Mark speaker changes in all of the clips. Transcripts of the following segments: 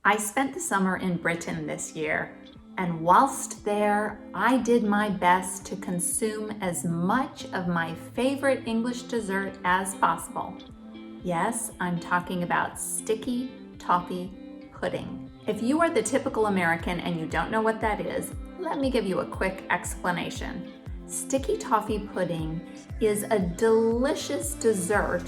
Speaker 1: I spent the summer in Britain this year, and whilst there, I did my best to consume as much of my favorite English dessert as possible. Yes, I'm talking about sticky toffee pudding. If you are the typical American and you don't know what that is, let me give you a quick explanation. Sticky toffee pudding is a delicious dessert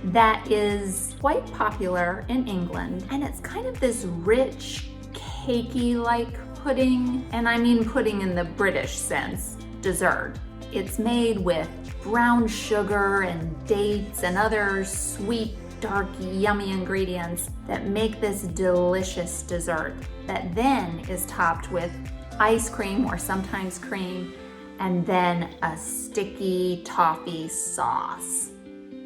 Speaker 1: that is quite popular in England, and it's kind of this rich, cakey-like pudding, and I mean pudding in the British sense, dessert. It's made with brown sugar and dates and other sweet, dark, yummy ingredients that make this delicious dessert that then is topped with ice cream or sometimes cream, and then a sticky toffee sauce.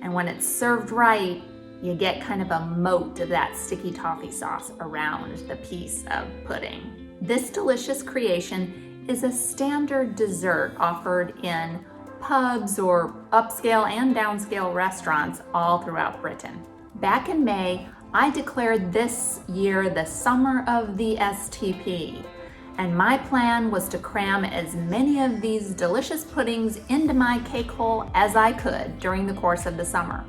Speaker 1: And when it's served right, you get kind of a moat of that sticky toffee sauce around the piece of pudding. This delicious creation is a standard dessert offered in pubs or upscale and downscale restaurants all throughout Britain. Back in May, I declared this year the summer of the STP, and my plan was to cram as many of these delicious puddings into my cake hole as I could during the course of the summer.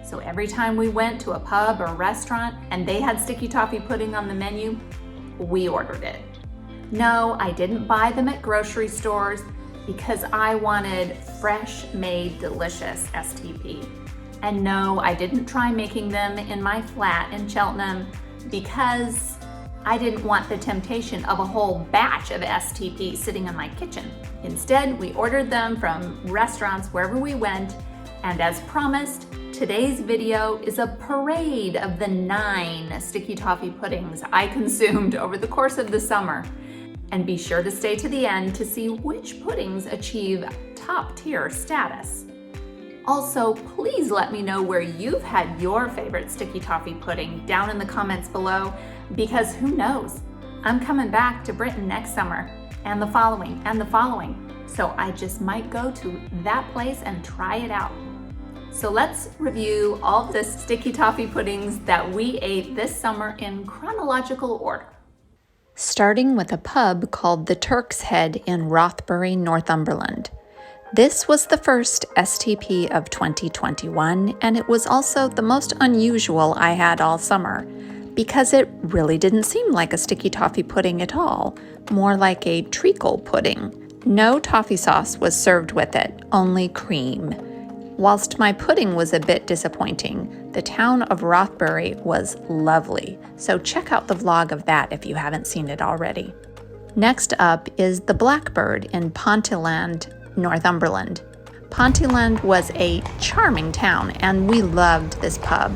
Speaker 1: So every time we went to a pub or restaurant and they had sticky toffee pudding on the menu, we ordered it. No, I didn't buy them at grocery stores because I wanted fresh made delicious STP. And no, I didn't try making them in my flat in Cheltenham because I didn't want the temptation of a whole batch of STP sitting in my kitchen. Instead, we ordered them from restaurants wherever we went, and as promised, today's video is a parade of the 9 sticky toffee puddings I consumed over the course of the summer. And be sure to stay to the end to see which puddings achieve top tier status. Also, please let me know where you've had your favorite sticky toffee pudding down in the comments below, because who knows, I'm coming back to Britain next summer, and the following, so I just might go to that place and try it out. So let's review all the sticky toffee puddings that we ate this summer in chronological order. Starting with a pub called the Turks Head in Rothbury, Northumberland. This was the first STP of 2021, and it was also the most unusual I had all summer, because it really didn't seem like a sticky toffee pudding at all, more like a treacle pudding. No toffee sauce was served with it, only cream. Whilst my pudding was a bit disappointing, the town of Rothbury was lovely, so check out the vlog of that if you haven't seen it already. Next up is the Blackbird in Pontyland, Northumberland. Pontyland was a charming town, and we loved this pub.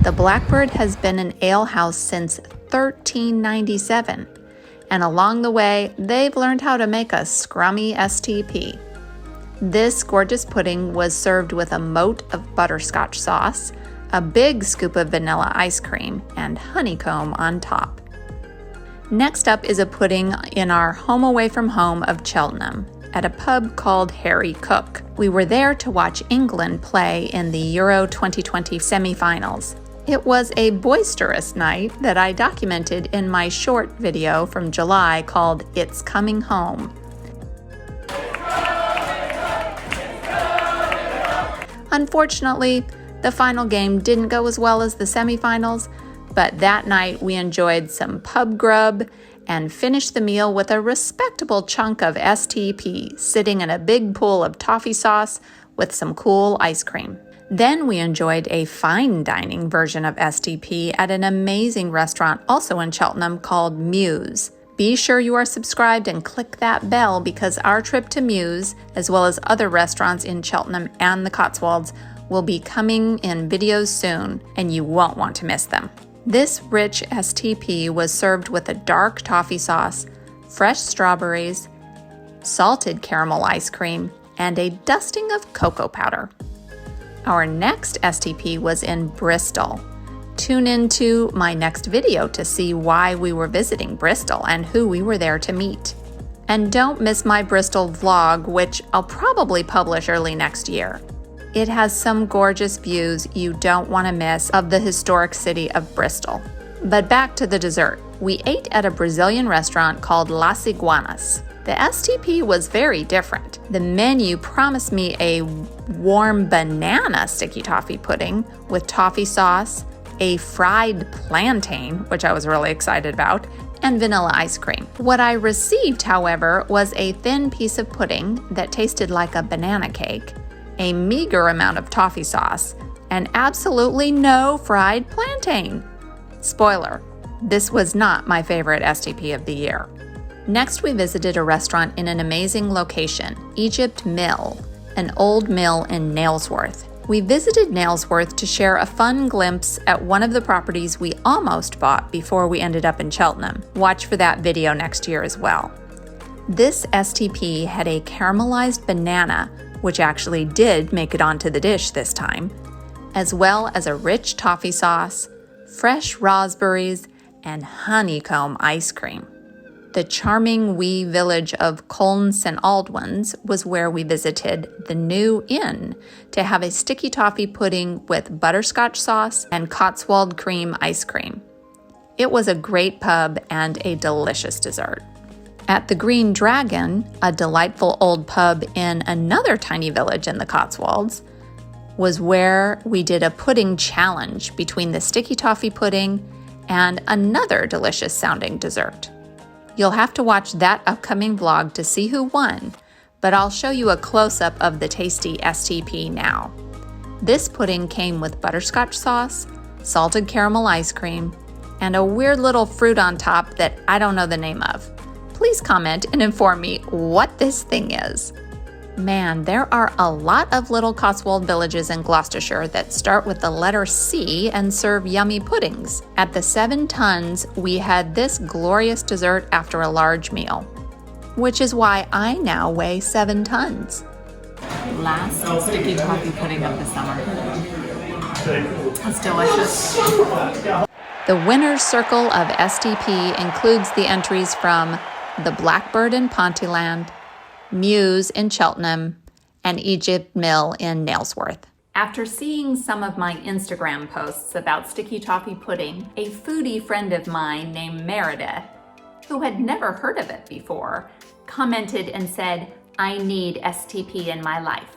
Speaker 1: The Blackbird has been an alehouse since 1397, and along the way, they've learned how to make a scrummy STP. This gorgeous pudding was served with a moat of butterscotch sauce, a big scoop of vanilla ice cream, and honeycomb on top. Next up is a pudding in our home away from home of Cheltenham, at a pub called Harry Cook. We were there to watch England play in the Euro 2020 semi-finals. It was a boisterous night that I documented in my short video from July called It's Coming Home. Unfortunately, the final game didn't go as well as the semifinals, but that night we enjoyed some pub grub and finished the meal with a respectable chunk of STP sitting in a big pool of toffee sauce with some cool ice cream. Then we enjoyed a fine dining version of STP at an amazing restaurant also in Cheltenham called Muse. Be sure you are subscribed and click that bell because our trip to Muse, as well as other restaurants in Cheltenham and the Cotswolds, will be coming in videos soon, and you won't want to miss them. This rich STP was served with a dark toffee sauce, fresh strawberries, salted caramel ice cream, and a dusting of cocoa powder. Our next STP was in Bristol. Tune into my next video to see why we were visiting Bristol and who we were there to meet. And don't miss my Bristol vlog, which I'll probably publish early next year. It has some gorgeous views you don't want to miss of the historic city of Bristol. But back to the dessert. We ate at a Brazilian restaurant called Las Iguanas. The STP was very different. The menu promised me a warm banana sticky toffee pudding with toffee sauce, a fried plantain, which I was really excited about, and vanilla ice cream. What I received, however, was a thin piece of pudding that tasted like a banana cake, a meager amount of toffee sauce, and absolutely no fried plantain. Spoiler, this was not my favorite STP of the year. Next, we visited a restaurant in an amazing location, Egypt Mill, an old mill in Nailsworth. We visited Nailsworth to share a fun glimpse at one of the properties we almost bought before we ended up in Cheltenham. Watch for that video next year as well. This STP had a caramelized banana, which actually did make it onto the dish this time, as well as a rich toffee sauce, fresh raspberries, and honeycomb ice cream. The charming wee village of Colne St. Aldwyn's was where we visited the New Inn to have a sticky toffee pudding with butterscotch sauce and Cotswold cream ice cream. It was a great pub and a delicious dessert. At the Green Dragon, a delightful old pub in another tiny village in the Cotswolds, was where we did a pudding challenge between the sticky toffee pudding and another delicious sounding dessert. You'll have to watch that upcoming vlog to see who won, but I'll show you a close-up of the tasty STP now. This pudding came with butterscotch sauce, salted caramel ice cream, and a weird little fruit on top that I don't know the name of. Please comment and inform me what this thing is. Man, there are a lot of little Cotswold villages in Gloucestershire that start with the letter C and serve yummy puddings. At the 7 Tons, we had this glorious dessert after a large meal, which is why I now weigh 7 tons. Last sticky toffee pudding of the summer. It's delicious. The winner's circle of STP includes the entries from the Blackbird in Pontyland, Muse in Cheltenham, and Egypt Mill in Nailsworth. After seeing some of my Instagram posts about sticky toffee pudding, a foodie friend of mine named Meredith, who had never heard of it before, commented and said, "I need STP in my life."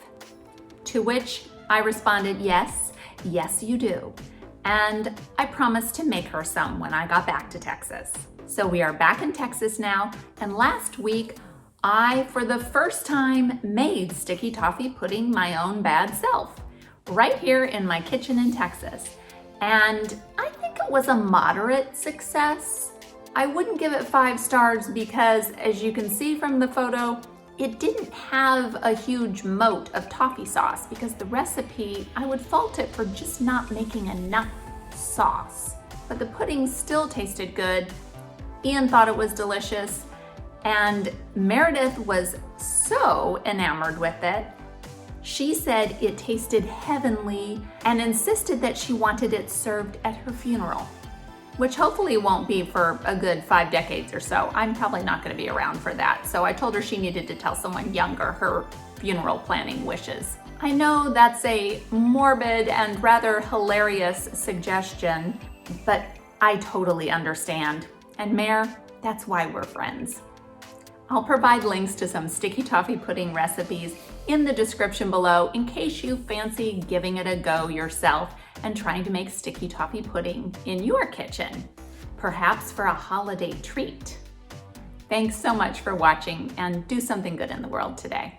Speaker 1: To which I responded, yes you do. And I promised to make her some when I got back to Texas. So we are back in Texas now, and last week, I, for the first time, made sticky toffee pudding my own bad self, right here in my kitchen in Texas. And I think it was a moderate success. I wouldn't give it 5 stars because, as you can see from the photo, it didn't have a huge moat of toffee sauce because the recipe, I would fault it for just not making enough sauce. But the pudding still tasted good. Ian thought it was delicious. And Meredith was so enamored with it. She said it tasted heavenly and insisted that she wanted it served at her funeral, which hopefully won't be for a good 5 decades or so. I'm probably not going to be around for that. So I told her she needed to tell someone younger her funeral planning wishes. I know that's a morbid and rather hilarious suggestion, but I totally understand. And Mare, that's why we're friends. I'll provide links to some sticky toffee pudding recipes in the description below in case you fancy giving it a go yourself and trying to make sticky toffee pudding in your kitchen, perhaps for a holiday treat. Thanks so much for watching, and do something good in the world today.